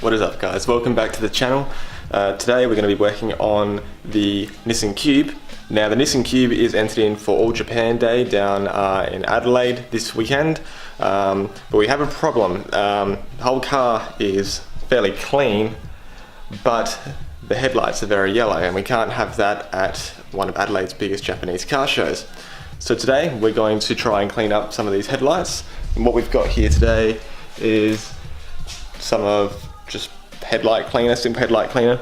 What is up, guys? Welcome back to the channel. Today we're going to be working on the Nissan Cube. Now the Nissan Cube is entered in for All Japan Day down in Adelaide this weekend, but we have a problem. The whole car is fairly clean, but the headlights are very yellow, and we can't have that at one of Adelaide's biggest Japanese car shows. So today we're going to try and clean up some of these headlights, and what we've got here today is some of just headlight cleaner, simple headlight cleaner,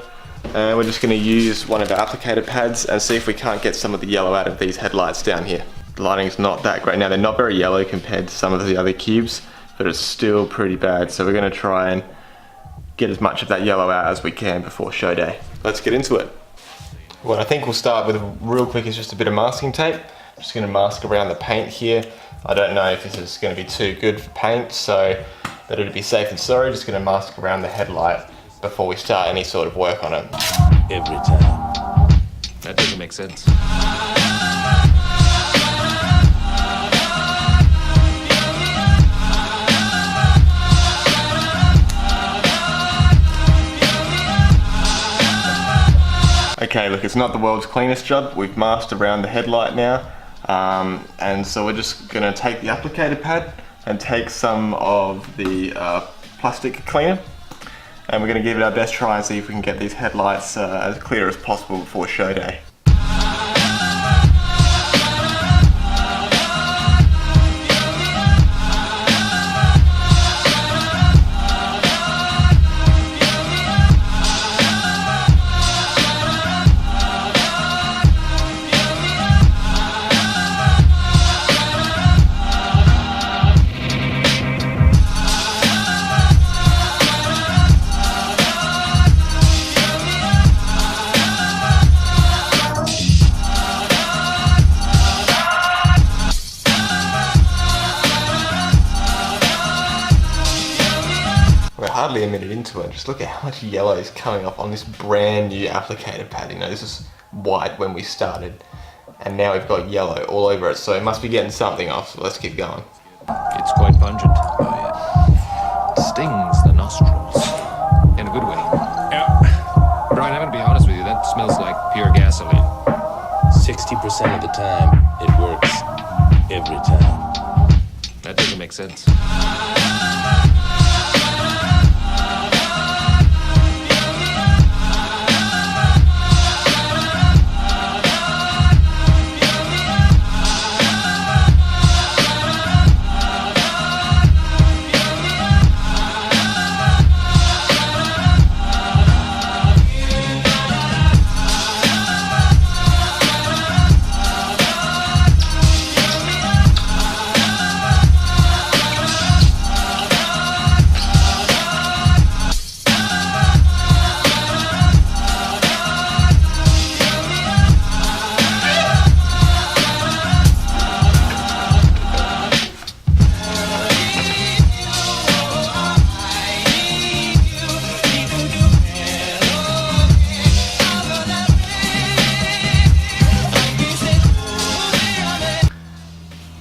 and we're just going to use one of our applicator pads and see if we can't get some of the yellow out of these headlights down here. The lighting's not that great now. They're not very yellow compared to some of the other Cubes, but it's still pretty bad, so we're going to try and get as much of that yellow out as we can before show day. Let's get into it. What I think we'll start with real quick is just a bit of masking tape. I'm just going to mask around the paint here. I don't know if this is going to be too good for paint, so that it'd be safe and sorry, just going to mask around the headlight before we start any sort of work on it. Every time. That doesn't make sense. Okay, look, it's not the world's cleanest job. We've masked around the headlight now, and so we're just going to take the applicator pad and take some of the plastic cleaner, and we're going to give it our best try and see if we can get these headlights as clear as possible before show day. Hardly a minute into it, just look at how much yellow is coming off on this brand new applicator pad. You know, this is white when we started, and now we've got yellow all over it, so it must be getting something off, so let's keep going. It's quite pungent. Oh yeah. Stings the nostrils. In a good way. Yeah. Brian, I'm gonna be honest with you, that smells like pure gasoline. 60% of the time, it works. Every time. That doesn't make sense.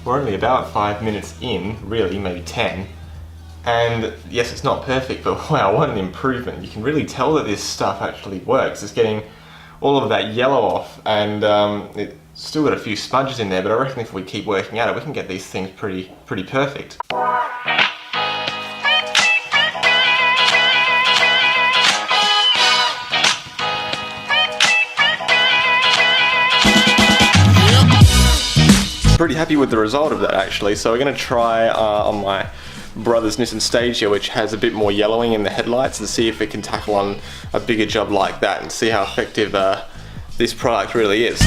We're only about 5 minutes in, really, maybe 10. And yes, it's not perfect, but wow, what an improvement. You can really tell that this stuff actually works. It's getting all of that yellow off, and it's still got a few smudges in there, but I reckon if we keep working at it, we can get these things pretty perfect. Pretty happy with the result of that, actually, so we're going to try on my brother's Nissan Stage here, which has a bit more yellowing in the headlights, and see if we can tackle on a bigger job like that and see how effective this product really is.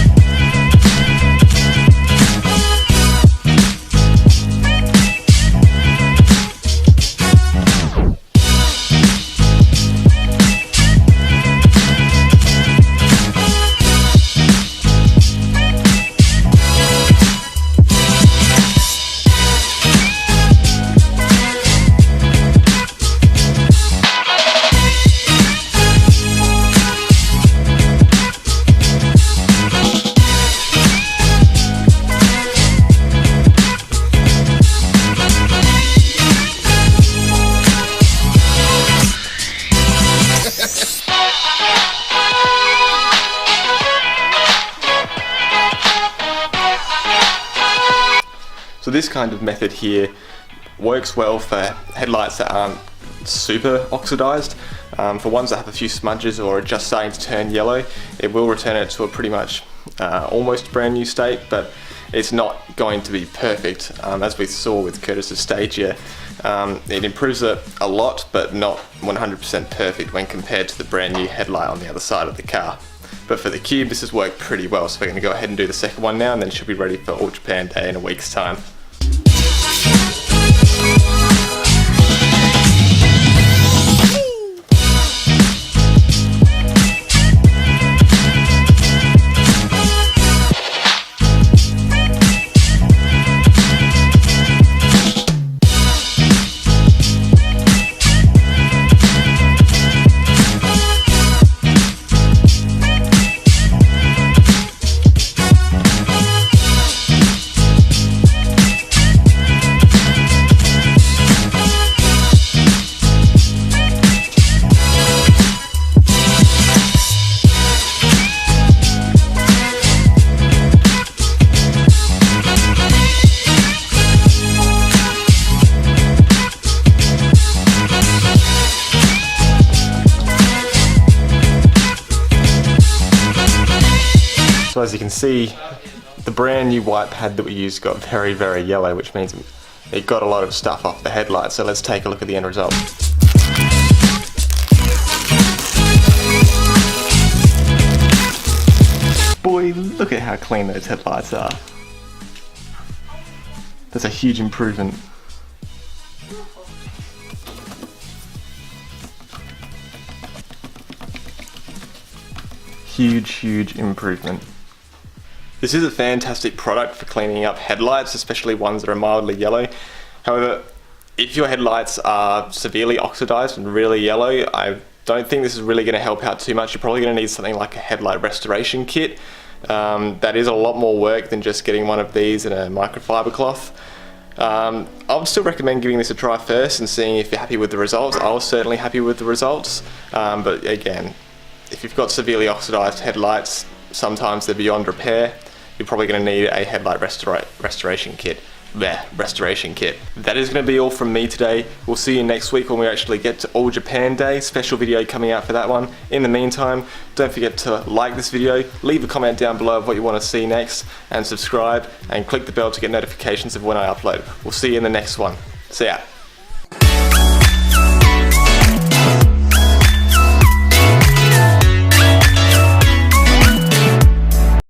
this kind of method here works well for headlights that aren't super oxidized. For ones that have a few smudges or are just starting to turn yellow, it will return it to a pretty much almost brand new state, but it's not going to be perfect. As we saw with Curtis's Stagia, it improves it a lot, but not 100% perfect when compared to the brand new headlight on the other side of the car. But for the Cube, this has worked pretty well, so we're going to go ahead and do the second one now, and then it should be ready for All Japan Day in a week's time. So as you can see, the brand new white pad that we used got very, very yellow, which means it got a lot of stuff off the headlight. So let's take a look at the end result. Boy, look at how clean those headlights are. That's a huge improvement. Huge improvement. This is a fantastic product for cleaning up headlights, especially ones that are mildly yellow. However, if your headlights are severely oxidized and really yellow, I don't think this is really going to help out too much. You're probably going to need something like a headlight restoration kit. That is a lot more work than just getting one of these in a microfiber cloth. I would still recommend giving this a try first and seeing if you're happy with the results. I was certainly happy with the results, but again, if you've got severely oxidized headlights, sometimes they're beyond repair. You're probably going to need a headlight restoration kit. That is going to be all from me today. We'll see you next week when we actually get to All Japan Day. Special video coming out for that one. In the meantime, don't forget to like this video, leave a comment down below of what you want to see next, and subscribe and click the bell to get notifications of when I upload. We'll see you in the next one. See ya.